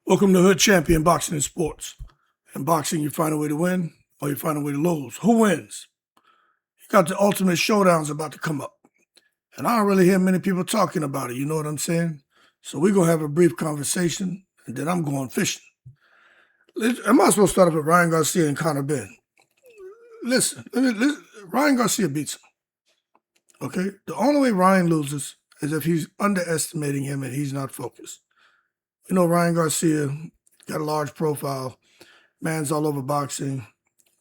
Welcome to Hood Champion Boxing and Sports. In boxing, you find a way to win or you find a way to lose. Who wins? You got the ultimate showdowns about to come up. And I don't really hear many people talking about it, you know what I'm saying? So we're going to have a brief conversation, and then I'm going fishing. I might as well start off with Ryan Garcia and Conor Benn. Listen, Ryan Garcia beats him. Okay? The only way Ryan loses is if he's underestimating him and he's not focused. You know, Ryan Garcia got a large profile. Man's all over boxing,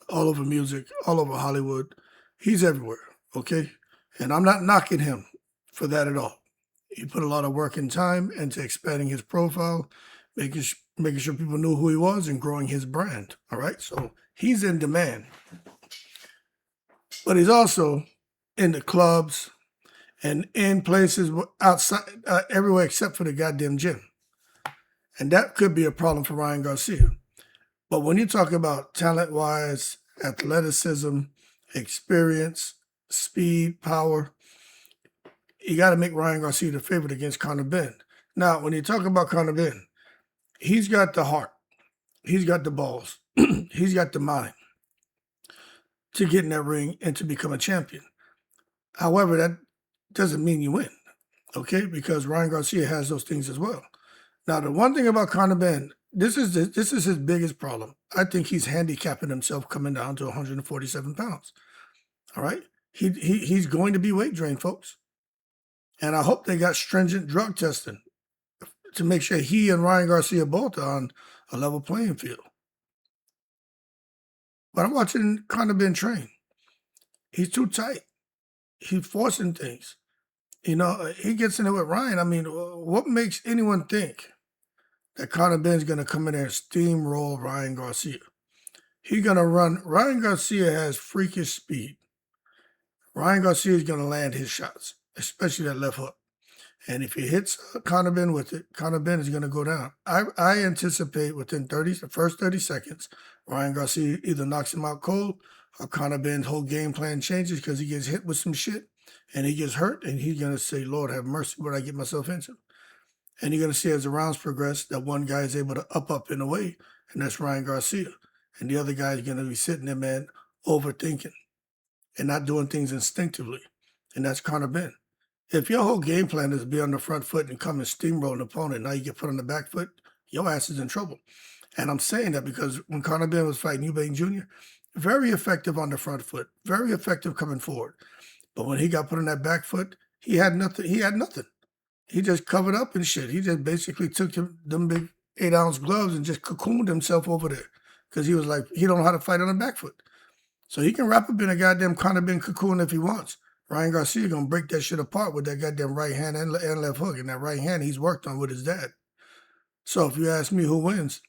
all over music, all over Hollywood. He's everywhere, okay? And I'm not knocking him for that at all. He put a lot of work and time into expanding his profile, making sure people knew who he was and growing his brand, all right? So he's in demand. But he's also in the clubs and in places outside, everywhere except for the goddamn gym. And that could be a problem for Ryan Garcia. But when you talk about talent-wise, athleticism, experience, speed, power, you got to make Ryan Garcia the favorite against Conor Benn. Now, when you talk about Conor Benn, he's got the heart. He's got the balls. He's got the mind to get in that ring and to become a champion. However, that doesn't mean you win, okay? Because Ryan Garcia has those things as well. Now, the one thing about Conor Benn, this is his biggest problem. I think he's handicapping himself coming down to 147 pounds. All right? He's going to be weight drained, folks. And I hope they got stringent drug testing to make sure he and Ryan Garcia both are on a level playing field. But I'm watching Conor Benn train. He's too tight. He's forcing things. You know, he gets in it with Ryan. I mean, what makes anyone think that Conor Benn's going to come in there and steamroll Ryan Garcia? He's going to run. Ryan Garcia has freakish speed. Ryan Garcia is going to land his shots, especially that left hook. And if he hits Conor Benn with it, Conor Benn is going to go down. I anticipate within the first 30 seconds, Ryan Garcia either knocks him out cold or Conor Benn's whole game plan changes because he gets hit with some shit and he gets hurt and he's going to say, Lord have mercy, what I get myself into. And you're going to see as the rounds progress that one guy is able to up in a way, and that's Ryan Garcia. And the other guy is going to be sitting there, man, overthinking and not doing things instinctively. And that's Conor Benn. If your whole game plan is to be on the front foot and come and steamroll an opponent, now you get put on the back foot, your ass is in trouble. And I'm saying that because when Conor Benn was fighting Eubank Jr., very effective on the front foot, very effective coming forward. But when he got put on that back foot, he had nothing. He just covered up and shit. He just basically took them big 8-ounce gloves and just cocooned himself over there because he was like, he don't know how to fight on the back foot. So he can wrap up in a goddamn Conor Benn cocoon if he wants. Ryan Garcia going to break that shit apart with that goddamn right hand and left hook. And that right hand he's worked on with his dad. So if you ask me who wins,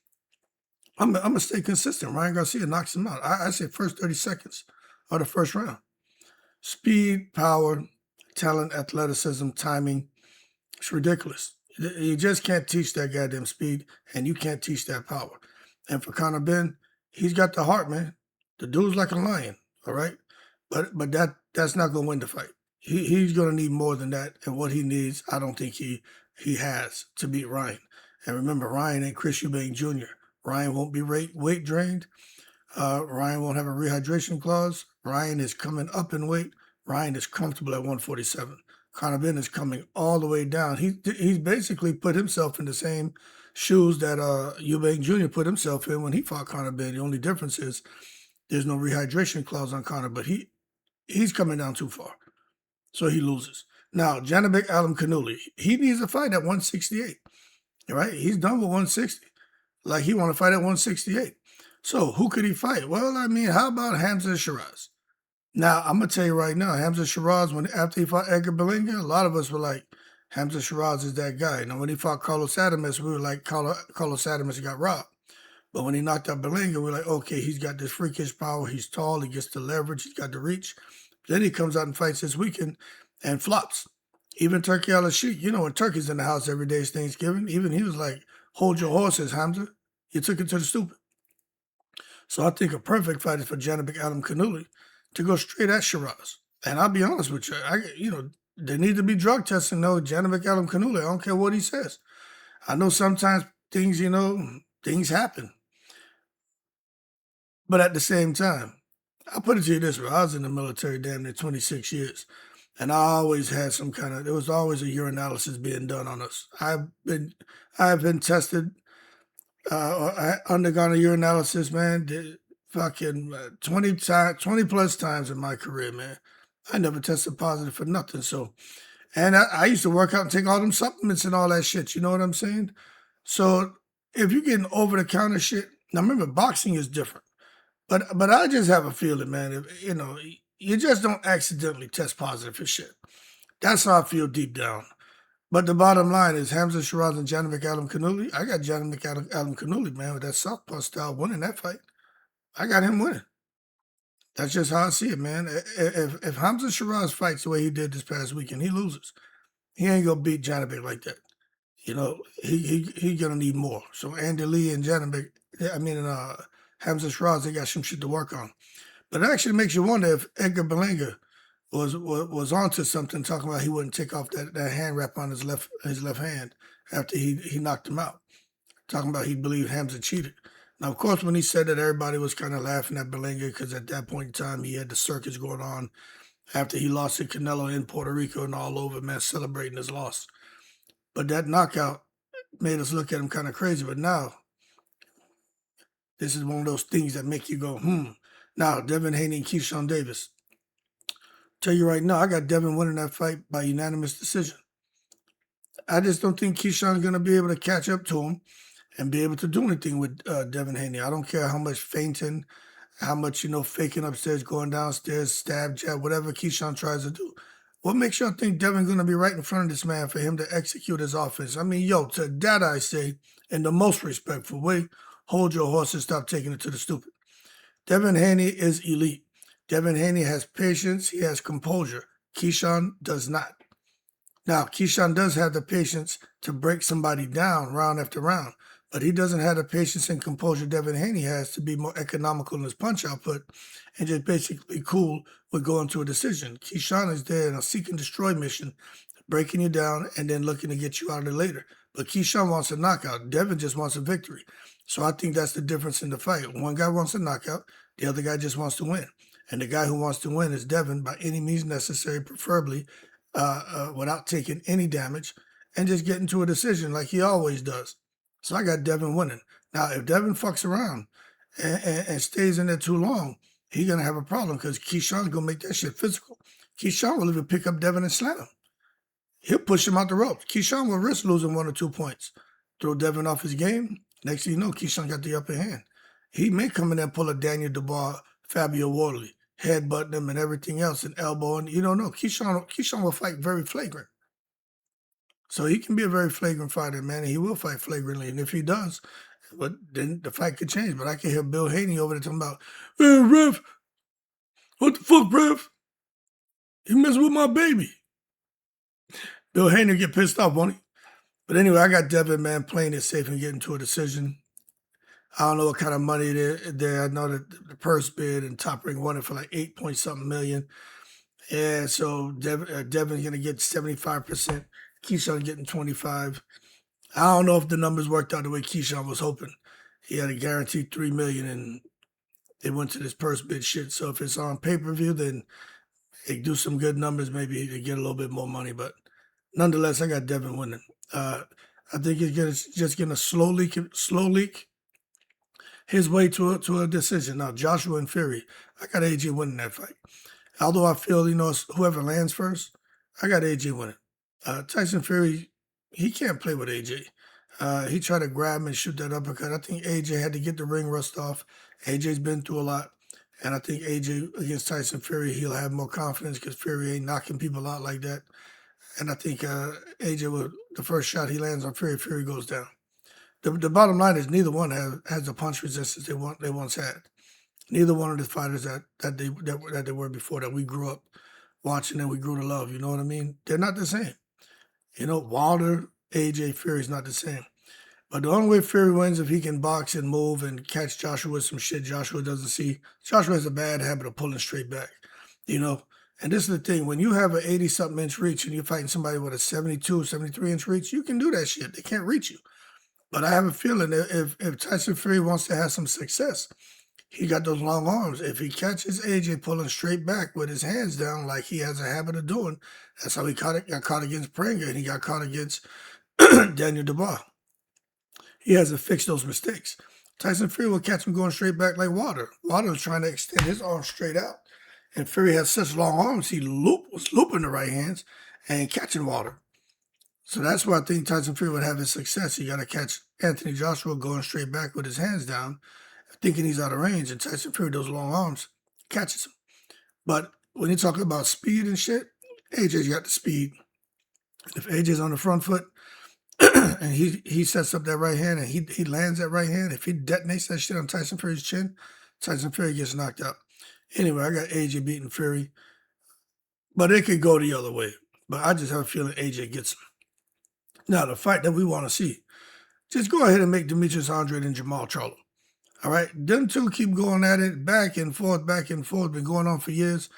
I'm going to stay consistent. Ryan Garcia knocks him out. I say first 30 seconds of the first round. Speed, power, talent, athleticism, timing. It's ridiculous. You just can't teach that goddamn speed, and you can't teach that power. And for Conor Benn, he's got the heart, man. The dude's like a lion, all right? But that's not going to win the fight. He's going to need more than that, and what he needs, I don't think he has to beat Ryan. And remember, Ryan ain't Chris Eubank Jr. Ryan won't be weight drained. Ryan won't have a rehydration clause. Ryan is coming up in weight. Ryan is comfortable at 147. Conor Benn is coming all the way down. He's basically put himself in the same shoes that Eubank Jr. put himself in when he fought Conor Benn. The only difference is there's no rehydration clause on Conor, but he's coming down too far. So he loses. Now, Janibek Alimkhanuly, he needs a fight at 168. Right? He's done with 160. Like he want to fight at 168. So who could he fight? Well, I mean, how about Hamza and Sheeraz? Now, I'm going to tell you right now, Hamza Shiraz, after he fought Edgar Berlanga, a lot of us were like, Hamza Shiraz is that guy. Now, when he fought Carlos Adames, we were like, Carlos Adames got robbed. But when he knocked out Berlanga, we were like, okay, he's got this freakish power. He's tall. He gets the leverage. He's got the reach. Then he comes out and fights this weekend and flops. Even Turkey Al-Sheikh, you know, when Turkey's in the house every day is Thanksgiving, even he was like, hold your horses, Hamza. You took it to the stupid. So I think a perfect fight is for Janibek Alimkhanuly to go straight at Shiraz. And I'll be honest with you, they need to be drug testing, Janibek Alimkhanuly. I don't care what he says. I know sometimes things, things happen. But at the same time, I'll put it to you this way. I was in the military damn near 26 years. And I always had there was always a urinalysis being done on us. I've been tested, or undergone a urinalysis, man, fucking 20 plus times in my career, man. I never tested positive for nothing. So, and I used to work out and take all them supplements and all that shit. You know what I'm saying? So if you're getting over the counter shit, now remember, boxing is different. But I just have a feeling, man. You just don't accidentally test positive for shit. That's how I feel deep down. But the bottom line is Hamza, Shiraz, and Alimkhanuly. I got Alimkhanuly, man, with that southpaw style winning that fight. I got him winning. That's just how I see it, man. If Hamza Shiraz fights the way he did this past weekend, he loses. He ain't gonna beat Janovic like that. He gonna need more. So Andy Lee and Hamza Shiraz, they got some shit to work on. But it actually makes you wonder if Edgar Berlanga was onto something, talking about he wouldn't take off that hand wrap on his left hand after he knocked him out. Talking about he believed Hamza cheated. Now, of course, when he said that, everybody was kind of laughing at Berlanga because at that point in time, he had the circus going on after he lost to Canelo in Puerto Rico and all over, man, celebrating his loss. But that knockout made us look at him kind of crazy. But now, this is one of those things that make you go, Now, Devin Haney and Keyshawn Davis. Tell you right now, I got Devin winning that fight by unanimous decision. I just don't think Keyshawn's going to be able to catch up to him and be able to do anything with Devin Haney. I don't care how much fainting, how much, faking upstairs, going downstairs, stab, jab, whatever Keyshawn tries to do. What makes y'all think Devin's going to be right in front of this man for him to execute his offense? I mean, to that I say, in the most respectful way, hold your horses, stop taking it to the stupid. Devin Haney is elite. Devin Haney has patience. He has composure. Keyshawn does not. Now, Keyshawn does have the patience to break somebody down round after round, but he doesn't have the patience and composure Devin Haney has to be more economical in his punch output and just basically cool with going to a decision. Keyshawn is there in a seek and destroy mission, breaking you down and then looking to get you out of there later. But Keyshawn wants a knockout. Devin just wants a victory. So I think that's the difference in the fight. One guy wants a knockout. The other guy just wants to win. And the guy who wants to win is Devin by any means necessary, preferably without taking any damage and just getting to a decision like he always does. So I got Devin winning. Now, if Devin fucks around and stays in there too long, he's going to have a problem because Keyshawn's going to make that shit physical. Keyshawn will even pick up Devin and slam him. He'll push him out the ropes. Keyshawn will risk losing 1 or 2 points. Throw Devin off his game. Next thing you know, Keyshawn got the upper hand. He may come in there and pull a Daniel Dubois, Fabio Wardley, headbutting him and everything else and elbowing. You don't know. Keyshawn will fight very flagrant. So he can be a very flagrant fighter, man, and he will fight flagrantly. And if he does, but then the fight could change. But I can hear Bill Haney over there talking about, hey, ref, what the fuck, ref? You messing with my baby. Bill Haney get pissed off, won't he? But anyway, I got Devin, man, playing it safe and getting to a decision. I don't know what kind of money there. I know that the purse bid and Top Ring won it for like 8-point-something million. Yeah, so Devin's going to get 75%. Keyshawn getting 25. I don't know if the numbers worked out the way Keyshawn was hoping. He had a guaranteed $3 million, and they went to this purse bid shit. So if it's on pay-per-view, then they do some good numbers. Maybe they get a little bit more money. But nonetheless, I got Devin winning. I think he's just going to slow leak his way to a decision. Now, Joshua and Fury, I got AJ winning that fight. Although I feel, whoever lands first, I got AJ winning. Tyson Fury, he can't play with AJ. He tried to grab him and shoot that uppercut. I think AJ had to get the ring rust off. AJ's been through a lot. And I think AJ against Tyson Fury, he'll have more confidence because Fury ain't knocking people out like that. And I think AJ, the first shot he lands on Fury, Fury goes down. The bottom line is neither one has the punch resistance they once had. Neither one of the fighters that they were before, that we grew up watching and we grew to love. You know what I mean? They're not the same. Wilder, AJ, Fury's not the same. But the only way Fury wins if he can box and move and catch Joshua with some shit Joshua doesn't see. Joshua has a bad habit of pulling straight back. And this is the thing. When you have an 80-something inch reach and you're fighting somebody with a 72, 73-inch reach, you can do that shit. They can't reach you. But I have a feeling that if Tyson Fury wants to have some success, he got those long arms. If he catches AJ pulling straight back with his hands down like he has a habit of doing, that's how he got caught against Pranger and he got caught against Daniel Dubois. He has to fix those mistakes. Tyson Fury will catch him going straight back like Water. Water was trying to extend his arms straight out. And Fury has such long arms, he was looping the right hands and catching Water. So that's why I think Tyson Fury would have his success. He got to catch Anthony Joshua going straight back with his hands down, thinking he's out of range, and Tyson Fury, those long arms, catches him. But when you're talking about speed and shit, AJ's got the speed. If AJ's on the front foot and he sets up that right hand and he lands that right hand, if he detonates that shit on Tyson Fury's chin, Tyson Fury gets knocked out. Anyway, I got AJ beating Fury. But it could go the other way. But I just have a feeling AJ gets him. Now, the fight that we want to see, just go ahead and make Demetrius Andrade and Jamal Charlo. All right? Them two keep going at it back and forth, been going on for years.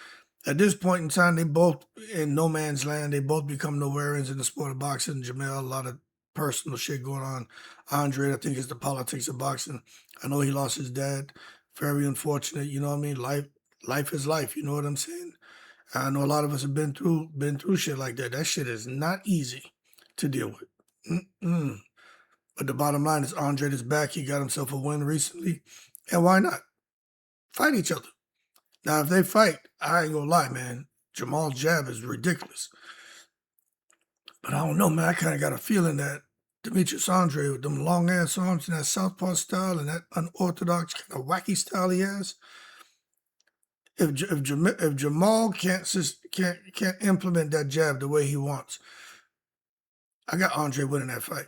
At this point in time, they both in no man's land. They both become nowhereans in the sport of boxing. Jamel, a lot of personal shit going on. Andrade, I think, is the politics of boxing. I know he lost his dad. Very unfortunate, you know what I mean? Life is life, you know what I'm saying? I know a lot of us have been through shit like that. That shit is not easy to deal with. But the bottom line is Andrade is back. He got himself a win recently. And why not? Fight each other. Now, if they fight, I ain't gonna lie, man. Jamal's jab is ridiculous. But I don't know, man. I kind of got a feeling that Demetrius Andrade, with them long-ass arms and that southpaw style and that unorthodox kind of wacky style he has, if Jamal can't implement that jab the way he wants, I got Andrade winning that fight.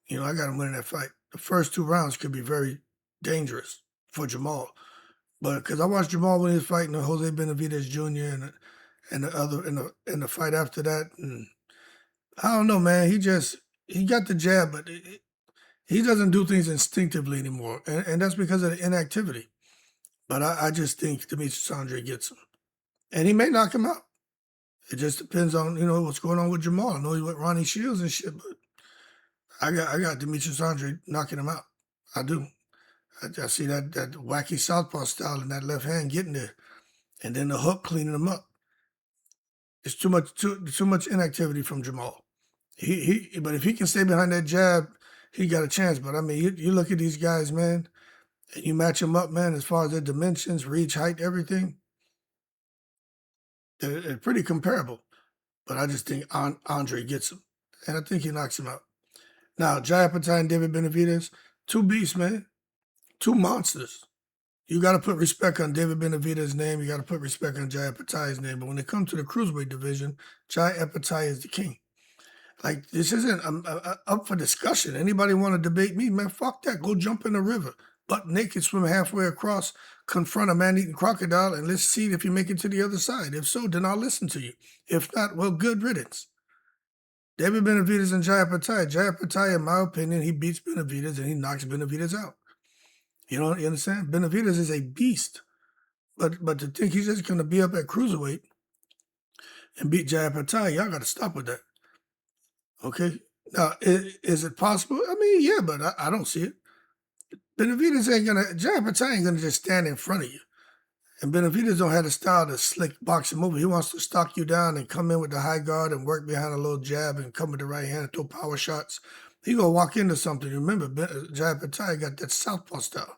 You know, I got him winning that fight. The first 2 rounds could be very dangerous for Jamal. But because I watched Jamal when he was fighting Jose Benavidez Jr. and the other in the fight after that, and I don't know, man. He got the jab, but he doesn't do things instinctively anymore, and that's because of the inactivity. But I just think Demetrius Andrade gets him, and he may knock him out. It just depends on what's going on with Jamal. I know he went Ronnie Shields and shit, but I got Demetrius Andrade knocking him out. I do. I see that wacky southpaw style in that left hand getting there, and then the hook cleaning him up. It's too much inactivity from Jamal. But if he can stay behind that jab, he got a chance. But I mean, you look at these guys, man, and you match them up, man, as far as their dimensions, reach, height, everything. They're pretty comparable. But I just think Andrade gets him, and I think he knocks him out. Now, Jai Opetaia and David Benavidez, 2 beasts, man. 2 monsters. You got to put respect on David Benavidez's name. You got to put respect on Jai Opetaia's name. But when it comes to the cruiserweight division, Jai Opetaia is the king. Like, this isn't up for discussion. Anybody want to debate me? Man, fuck that. Go jump in the river. Butt naked, swim halfway across, confront a man-eating crocodile, and let's see if you make it to the other side. If so, then I'll listen to you. If not, well, good riddance. David Benavidez and Jai Opetaia. Jai Opetaia, in my opinion, he beats Benavidez and he knocks Benavidez out. You understand? Benavidez is a beast. But to think he's just going to be up at cruiserweight and beat Jai Opetaia, y'all got to stop with that. Okay? Now, is it possible? I mean, yeah, but I don't see it. Benavidez Jai Opetaia ain't going to just stand in front of you. And Benavidez don't have the style to slick boxing move. He wants to stalk you down and come in with the high guard and work behind a little jab and come with the right hand and throw power shots. He going to walk into something. Remember, Jai Opetaia got that southpaw style.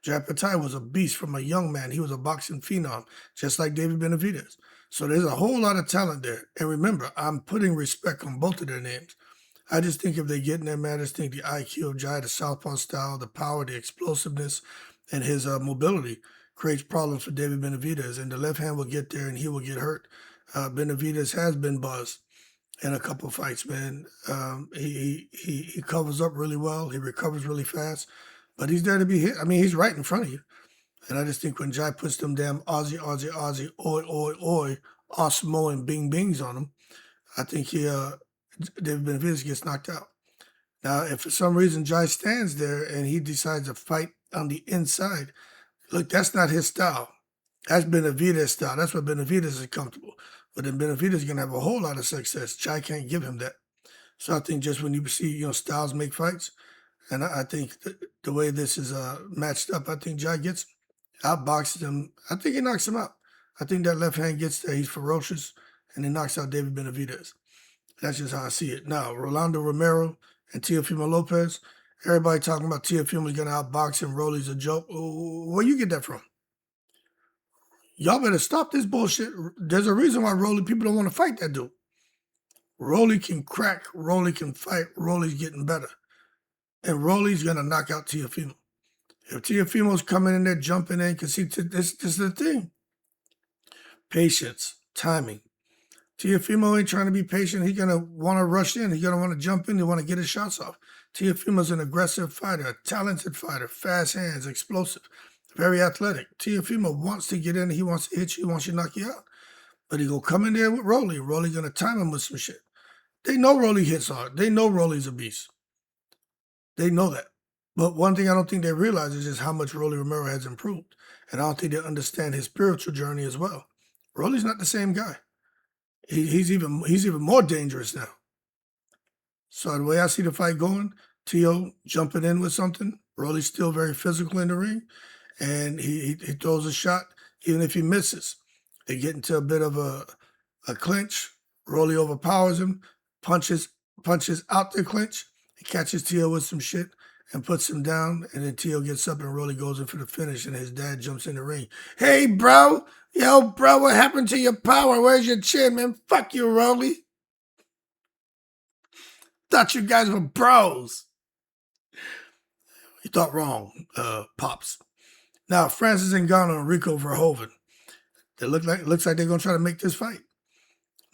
Jai Opetaia was a beast from a young man. He was a boxing phenom, just like David Benavidez. So there's a whole lot of talent there. And remember, I'm putting respect on both of their names. I just think if they get in there, man, I just think the IQ of Jai, the southpaw style, the power, the explosiveness, and his mobility creates problems for David Benavidez. And the left hand will get there and he will get hurt. Benavidez has been buzzed in a couple fights, man. He covers up really well. He recovers really fast. But he's there to be hit. I mean, he's right in front of you. And I just think when Jai puts them damn Aussie, oi, Osmo and bing bings on him, I think David Benavidez gets knocked out. Now, if for some reason Jai stands there and he decides to fight on the inside, look, that's not his style. That's Benavidez's style. That's what Benavidez is comfortable. But then Benavidez is going to have a whole lot of success. Jai can't give him that. So I think just when you see, styles make fights, and I think the way this is matched up, I think Jai gets outboxes him. I think he knocks him out. I think that left hand gets there. He's ferocious, and he knocks out David Benavidez. That's just how I see it. Now, Rolando Romero and Teofimo Lopez, everybody talking about Teofimo's going to outbox him. Rolly's a joke. Where you get that from? Y'all better stop this bullshit. There's a reason why people don't want to fight that dude. Rolly can crack. Rolly can fight. Rolly's getting better. And Rolly's going to knock out Teofimo. If Teofimo's coming in there, jumping in, because this is the thing. Patience, timing. Teofimo ain't trying to be patient. He's going to want to rush in. He's going to want to jump in. He want to get his shots off. Teofimo's an aggressive fighter, a talented fighter, fast hands, explosive, very athletic. Teofimo wants to get in. He wants to hit you. He wants to knock you out. But he going to come in there with Rolly. Rolly going to time him with some shit. They know Rolly hits hard. They know Rolly's a beast. They know that. But one thing I don't think they realize is just how much Rolly Romero has improved. And I don't think they understand his spiritual journey as well. Rolly's not the same guy. He's even more dangerous now. So the way I see the fight going, Teo jumping in with something. Rolly's still very physical in the ring. And he throws a shot, even if he misses. They get into a bit of a clinch. Rolly overpowers him, punches out the clinch. He catches Teo with some shit and puts him down, and then Teo gets up and Rolly goes in for the finish, and his dad jumps in the ring. Hey, bro. Yo, bro, what happened to your power? Where's your chin, man? Fuck you, Rolly. Thought you guys were bros. You thought wrong, Pops. Now, Francis Ngannou and Rico Verhoeven. It looks like they're going to try to make this fight.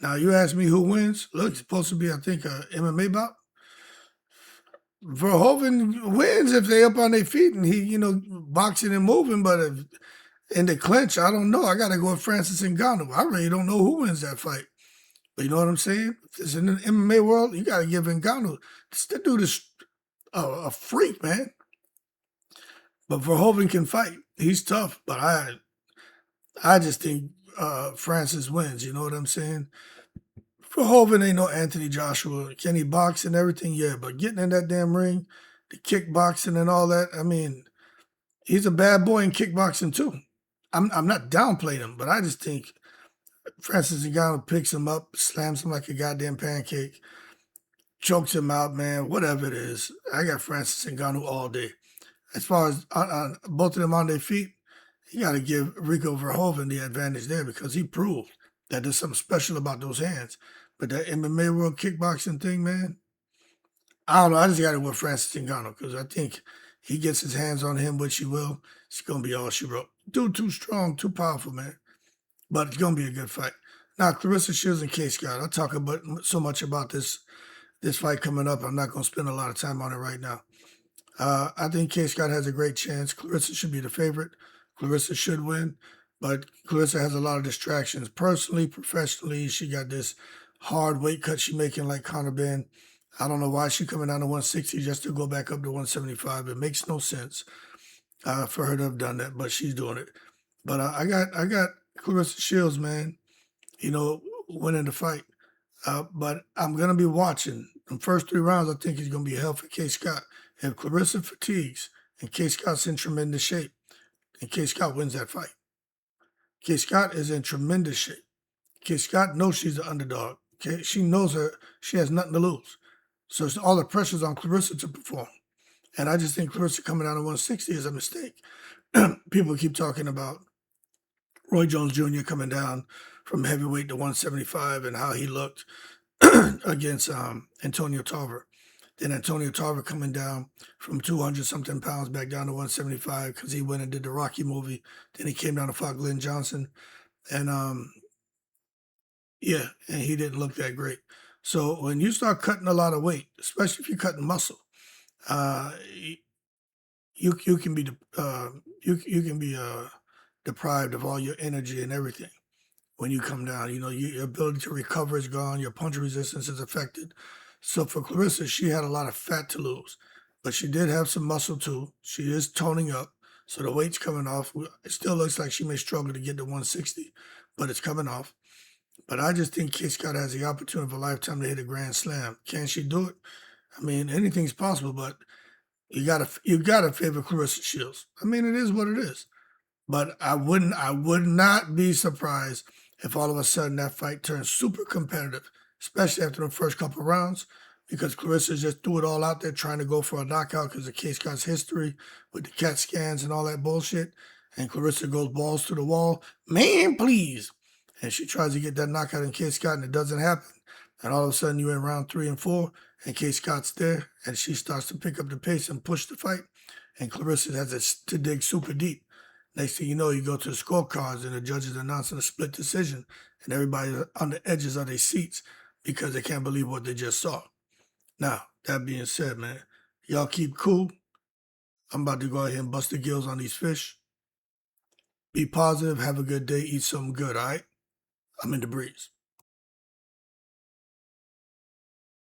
Now, you ask me who wins. Look, it's supposed to be, I think, a MMA bout. Verhoeven wins if they up on their feet and he, boxing and moving. But if in the clinch, I don't know. I got to go with Francis Ngannou. I really don't know who wins that fight. But you know what I'm saying? If it's in the MMA world, you got to give Ngannou. This dude is a freak, man. But Verhoeven can fight. He's tough. But I just think Francis wins. You know what I'm saying? Verhoeven ain't no Anthony Joshua. Can he box and everything? Yeah, but getting in that damn ring, the kickboxing and all that, I mean, he's a bad boy in kickboxing too. I'm not downplaying him, but I just think Francis Ngannou picks him up, slams him like a goddamn pancake, chokes him out, man, whatever it is. I got Francis Ngannou all day. As far as both of them on their feet, you got to give Rico Verhoeven the advantage there because he proved that there's something special about those hands. But that MMA World Kickboxing thing, man, I don't know. I just got to go with Francis Ngannou because I think he gets his hands on him, which he will. It's going to be all she wrote. Dude, too strong, too powerful, man. But it's going to be a good fight. Now, Clarissa Shields and K. Scott. I'll talk about so much about this fight coming up. I'm not going to spend a lot of time on it right now. I think K. Scott has a great chance. Clarissa should be the favorite. Clarissa should win. But Clarissa has a lot of distractions. Personally, professionally, she got this hard weight cut she making like Conor Benn. I don't know why she's coming down to 160 just to go back up to 175. It makes no sense for her to have done that, but she's doing it. But I got Clarissa Shields, man, winning the fight. But I'm going to be watching. The first 3 rounds, I think, is going to be hell for K. Scott. If Clarissa fatigues and K. Scott's in tremendous shape, then K. Scott wins that fight. K. Scott is in tremendous shape. K. Scott knows she's the underdog. Okay? She knows she has nothing to lose. So all the pressure's on Clarissa to perform. And I just think Clarissa coming down to 160 is a mistake. People keep talking about Roy Jones Jr. coming down from heavyweight to 175 and how he looked against Antonio Tarver. Then Antonio Tarver coming down from 200-something pounds back down to 175 because he went and did the Rocky movie. Then he came down to fight Glenn Johnson. And, and he didn't look that great. So when you start cutting a lot of weight, especially if you're cutting muscle, you can be deprived of all your energy and everything when you come down. Your ability to recover is gone. Your punch resistance is affected. So for Clarissa, she had a lot of fat to lose, but she did have some muscle too. She is toning up, so the weight's coming off. It still looks like she may struggle to get to 160, but it's coming off. But I just think Kid Scott has the opportunity of a lifetime to hit a grand slam. Can she do it? I mean, anything's possible, but you gotta favor Clarissa Shields. I mean, it is what it is. But I would not be surprised if all of a sudden that fight turns super competitive, especially after the first couple rounds, because Clarissa just threw it all out there trying to go for a knockout because of Case Scott's history with the CAT scans and all that bullshit. And Clarissa goes balls to the wall, man, please. And she tries to get that knockout in Case Scott and it doesn't happen. And all of a sudden you're in round 3 and 4 and Case Scott's there and she starts to pick up the pace and push the fight. And Clarissa has to dig super deep. Next thing you know, you go to the scorecards and the judges announcing a split decision, and everybody on the edges of their seats because they can't believe what they just saw. Now, that being said, man, y'all keep cool. I'm about to go ahead and bust the gills on these fish. Be positive, have a good day, eat something good, all right? I'm in the breeze.